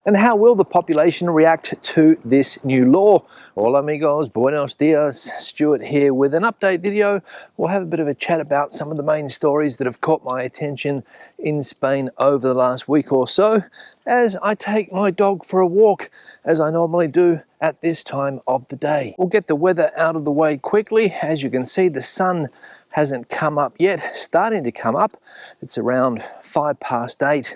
And how will the population react to this new law? Hola amigos, buenos dias, Stuart here with an update video. We'll have a bit of a chat about some of the main stories that have caught my attention in Spain over the last week or so as I take my dog for a walk, as I normally do at this time of the day. We'll get the weather out of the way quickly. As you can see, the sun hasn't come up yet, starting to come up. It's around 8:05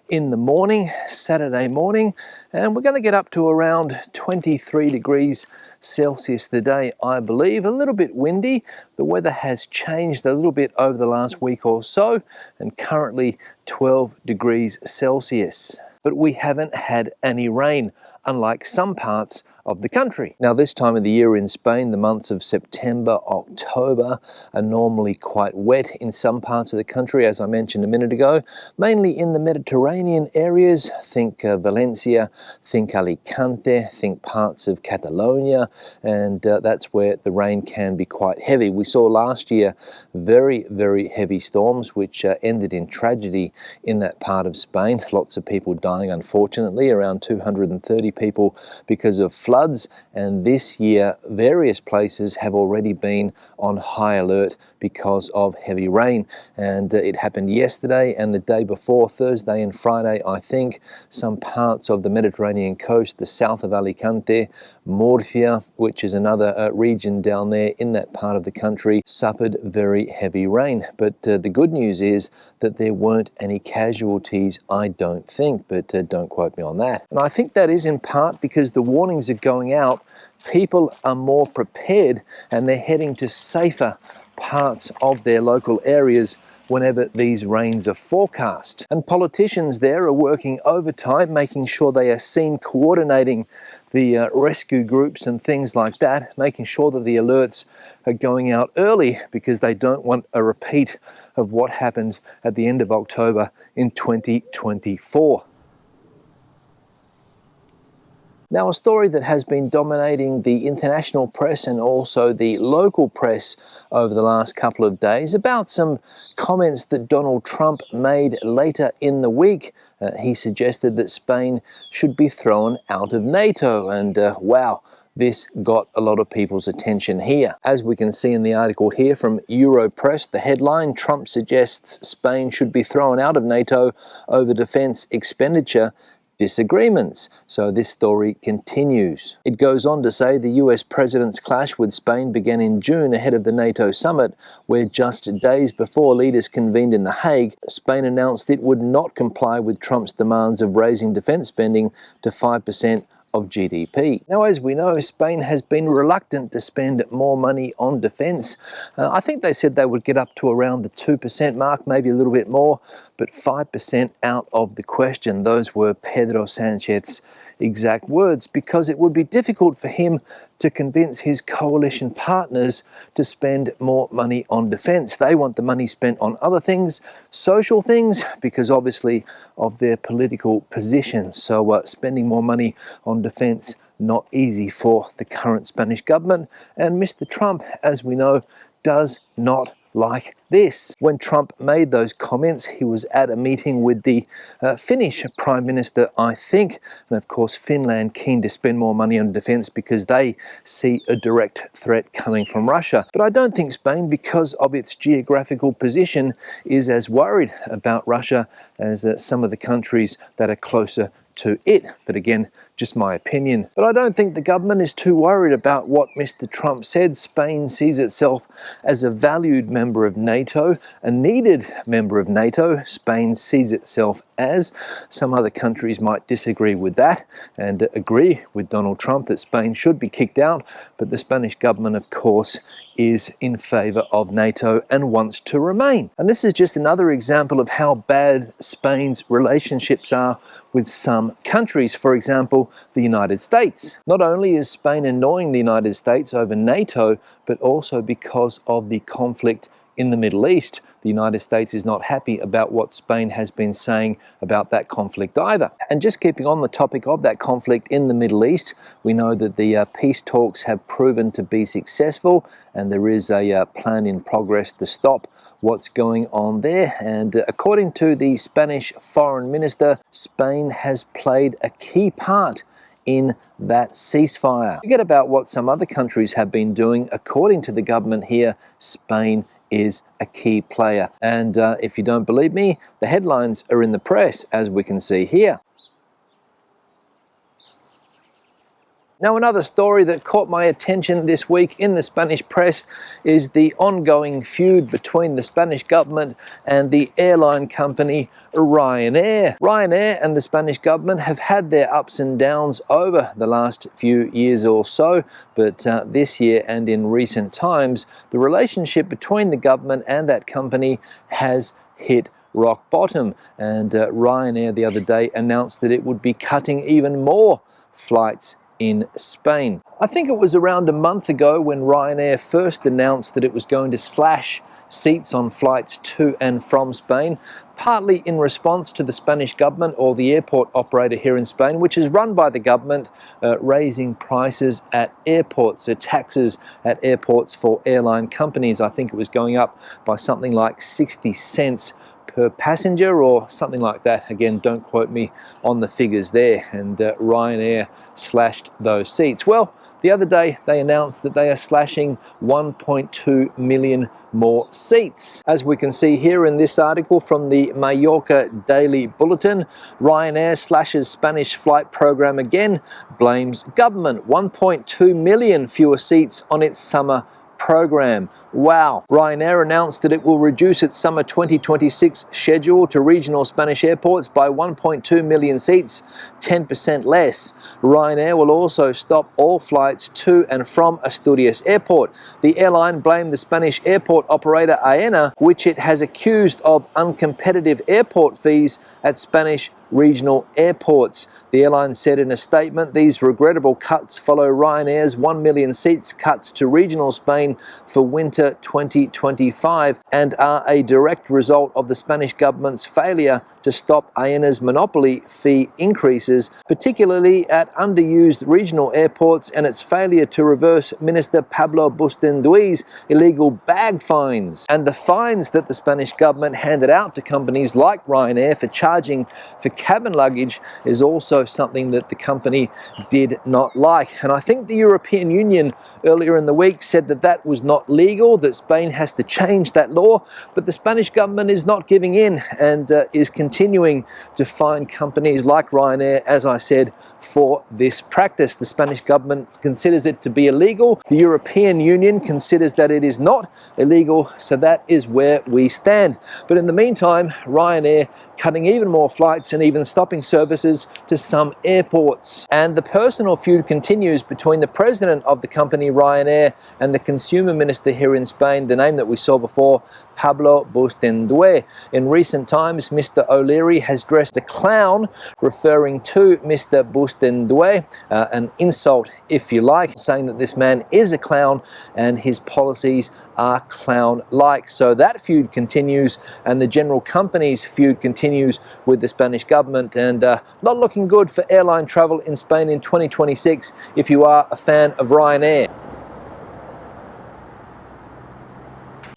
in the morning, Saturday morning, and we're going to get up to around 23 degrees Celsius today, I believe. A little bit windy. The weather has changed a little bit over the last week or so, and currently 12 degrees Celsius. But we haven't had any rain, unlike some parts of the country. Now, this time of the year in Spain, the months of September, October are normally quite wet in some parts of the country, as I mentioned a minute ago, mainly in the Mediterranean areas. Think Valencia, think Alicante, think parts of Catalonia, and that's where the rain can be quite heavy. We saw last year very, very heavy storms, which ended in tragedy in that part of Spain. Lots of people dying, unfortunately, around 230 people because of floods, and this year various places have already been on high alert because of heavy rain, and it happened yesterday and the day before, Thursday and Friday. I think some parts of the Mediterranean coast, the south of Alicante, Murcia, which is another region down there in that part of the country, suffered very heavy rain. But the good news is that there weren't any casualties, I don't think, but don't quote me on that. And I think that is in part because the warnings are going out, people are more prepared and they're heading to safer parts of their local areas whenever these rains are forecast. And politicians there are working overtime, making sure they are seen coordinating the rescue groups and things like that, making sure that the alerts are going out early because they don't want a repeat of what happened at the end of October in 2024. Now, a story that has been dominating the international press and also the local press over the last couple of days about some comments that Donald Trump made later in the week. He suggested that Spain should be thrown out of NATO, and wow, this got a lot of people's attention here. As we can see in the article here from Europress, the headline, Trump suggests Spain should be thrown out of NATO over defense expenditure disagreements. So this story continues. It goes on to say the US president's clash with Spain began in June ahead of the NATO summit, where just days before leaders convened in The Hague, Spain announced it would not comply with Trump's demands of raising defense spending to 5% of GDP. Now, as we know, Spain has been reluctant to spend more money on defense. I think they said they would get up to around the 2% mark, maybe a little bit more, but 5% out of the question. Those were Pedro Sanchez's exact words, because it would be difficult for him to convince his coalition partners to spend more money on defense. They want the money spent on other things, social things, because obviously of their political position. So spending more money on defense, not easy for the current Spanish government. And Mr. Trump, as we know, does not like this. When Trump made those comments, he was at a meeting with the Finnish Prime Minister, I think, and of course Finland keen to spend more money on defense because they see a direct threat coming from Russia. But I don't think Spain, because of its geographical position, is as worried about Russia as some of the countries that are closer to it. But again, just my opinion. But I don't think the government is too worried about what Mr. Trump said. Spain sees itself as a valued member of NATO, a needed member of NATO. Spain sees itself as. Some other countries might disagree with that and agree with Donald Trump that Spain should be kicked out, but the Spanish government, of course, is in favor of NATO and wants to remain. And this is just another example of how bad Spain's relationships are with some countries. For example, the United States. Not only is Spain annoying the United States over NATO, but also because of the conflict in the Middle East. The United States is not happy about what Spain has been saying about that conflict either. And just keeping on the topic of that conflict in the Middle East, we know that the peace talks have proven to be successful, and there is a plan in progress to stop what's going on there. And according to the Spanish Foreign Minister, Spain has played a key part in that ceasefire. Forget about what some other countries have been doing. According to the government here, Spain is a key player. And if you don't believe me, the headlines are in the press, as we can see here. Now, another story that caught my attention this week in the Spanish press is the ongoing feud between the Spanish government and the airline company Ryanair. Ryanair and the Spanish government have had their ups and downs over the last few years or so, but this year and in recent times, the relationship between the government and that company has hit rock bottom. And Ryanair the other day announced that it would be cutting even more flights in Spain. I think it was around a month ago when Ryanair first announced that it was going to slash seats on flights to and from Spain, partly in response to the Spanish government, or the airport operator here in Spain, which is run by the government, raising prices at airports, so taxes at airports for airline companies. I think it was going up by something like 60 cents per passenger or something like that. Again, don't quote me on the figures there. And Ryanair slashed those seats. Well, the other day they announced that they are slashing 1.2 million more seats. As we can see here in this article from the Mallorca Daily Bulletin, Ryanair slashes Spanish flight program again, blames government. 1.2 million fewer seats on its summer program. Wow. Ryanair announced that it will reduce its summer 2026 schedule to regional Spanish airports by 1.2 million seats, 10% less. Ryanair will also stop all flights to and from Asturias Airport. The airline blamed the Spanish airport operator Aena, which it has accused of uncompetitive airport fees at Spanish regional airports. The airline said in a statement, these regrettable cuts follow Ryanair's 1 million seats cuts to regional Spain for winter 2025 and are a direct result of the Spanish government's failure to stop Aena's monopoly fee increases, particularly at underused regional airports, and its failure to reverse Minister Pablo Bustendui's illegal bag fines. And the fines that the Spanish government handed out to companies like Ryanair for charging for cabin luggage is also something that the company did not like. And I think the European Union earlier in the week said that that was not legal, that Spain has to change that law, but the Spanish government is not giving in and is continuing to fine companies like Ryanair, as I said, for this practice. The Spanish government considers it to be illegal. The European Union considers that it is not illegal, so that is where we stand. But in the meantime, Ryanair cutting even more flights and even stopping services to some airports. And the personal feud continues between the president of the company Ryanair and the consumer minister here in Spain, the name that we saw before, Pablo Bustendue. In recent times, Mr. O'Leary has dressed a clown, referring to Mr. Bustendue, an insult if you like, saying that this man is a clown and his policies are clown-like. So that feud continues, and the general company's feud continues with the Spanish government, and not looking good for airline travel in Spain in 2026 if you are a fan of Ryanair.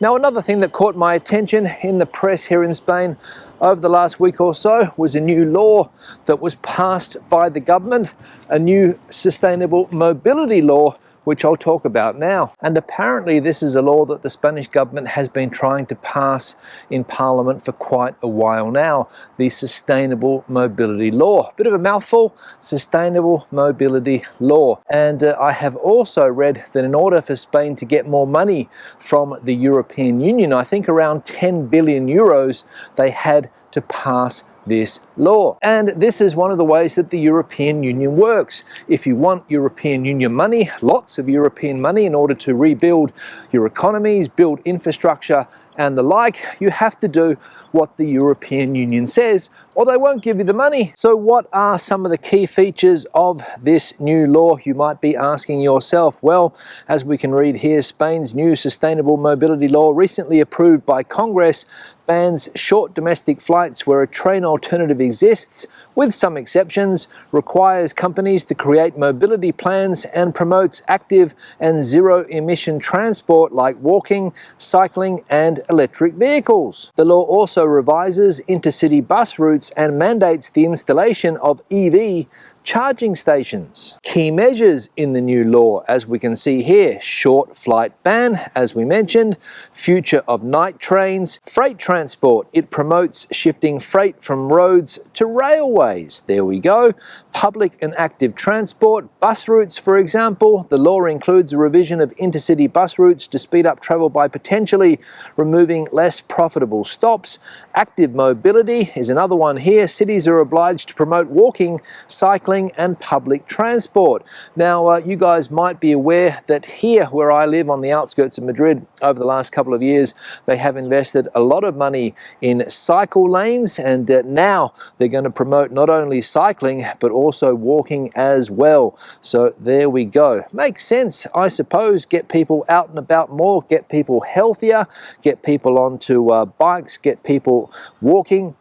Now, another thing that caught my attention in the press here in Spain over the last week or so was a new law that was passed by the government, a new sustainable mobility law, which I'll talk about now. And apparently this is a law that the Spanish government has been trying to pass in Parliament for quite a while now, the Sustainable Mobility Law. Bit of a mouthful, Sustainable Mobility Law. And I have also read that in order for Spain to get more money from the European Union, I think around 10 billion euros, they had to pass this law. And this is one of the ways that the European Union works. If you want European Union money, lots of European money in order to rebuild your economies, build infrastructure and the like, you have to do what the European Union says, or they won't give you the money. So what are some of the key features of this new law, you might be asking yourself? Well, as we can read here, Spain's new sustainable mobility law, recently approved by Congress, bans short domestic flights where a train alternative exists, with some exceptions, requires companies to create mobility plans, and promotes active and zero-emission transport like walking, cycling and electric vehicles. The law also revises intercity bus routes and mandates the installation of EV charging stations. Key measures in the new law, as we can see here: short flight ban, as we mentioned, future of night trains, freight transport. It promotes shifting freight from roads to railways. There we go. Public and active transport, bus routes, for example. The law includes a revision of intercity bus routes to speed up travel by potentially removing less profitable stops. Active mobility is another one here. Cities are obliged to promote walking, cycling and public transport. Now, you guys might be aware that here where I live on the outskirts of Madrid, over the last couple of years, they have invested a lot of money in cycle lanes, and now they're going to promote not only cycling but also walking as well. So there we go. Makes sense, I suppose. Get people out and about more, get people healthier, get people onto bikes, get people walking,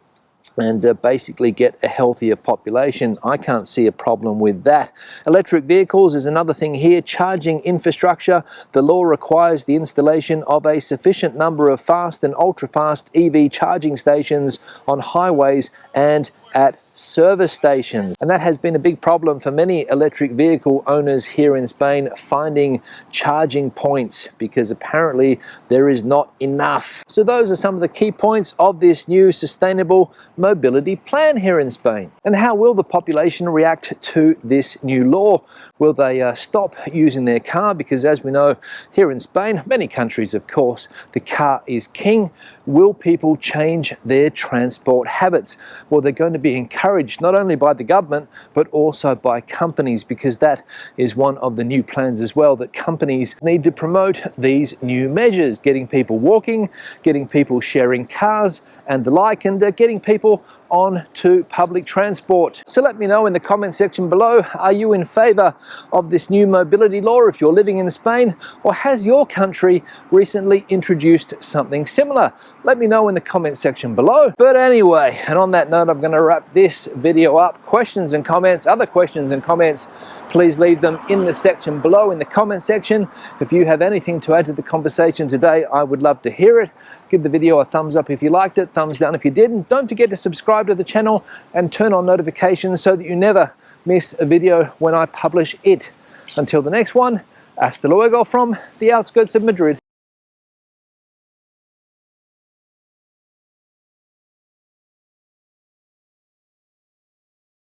and basically get a healthier population. I can't see a problem with that. Electric vehicles is another thing here. Charging infrastructure. The law requires the installation of a sufficient number of fast and ultra-fast EV charging stations on highways and at service stations. And that has been a big problem for many electric vehicle owners here in Spain, finding charging points, because apparently there is not enough. So those are some of the key points of this new sustainable mobility plan here in Spain. And how will the population react to this new law? Will they stop using their car? Because as we know, here in Spain, many countries of course, the car is king. Will people change their transport habits? Well, they're going to be encouraged not only by the government but also by companies, because that is one of the new plans as well, that companies need to promote these new measures, getting people walking, getting people sharing cars and the like, and getting people on to public transport. So let me know in the comment section below, are you in favor of this new mobility law if you're living in Spain, or has your country recently introduced something similar? Let me know in the comment section below. But anyway, and on that note, I'm going to wrap this video up. Questions and comments, other questions and comments, please leave them in the section below in the comment section. If you have anything to add to the conversation today, I would love to hear it. Give the video a thumbs up if you liked it, thumbs down if you didn't. Don't forget to subscribe to the channel and turn on notifications so that you never miss a video when I publish it. Until the next one, hasta luego from the outskirts of Madrid.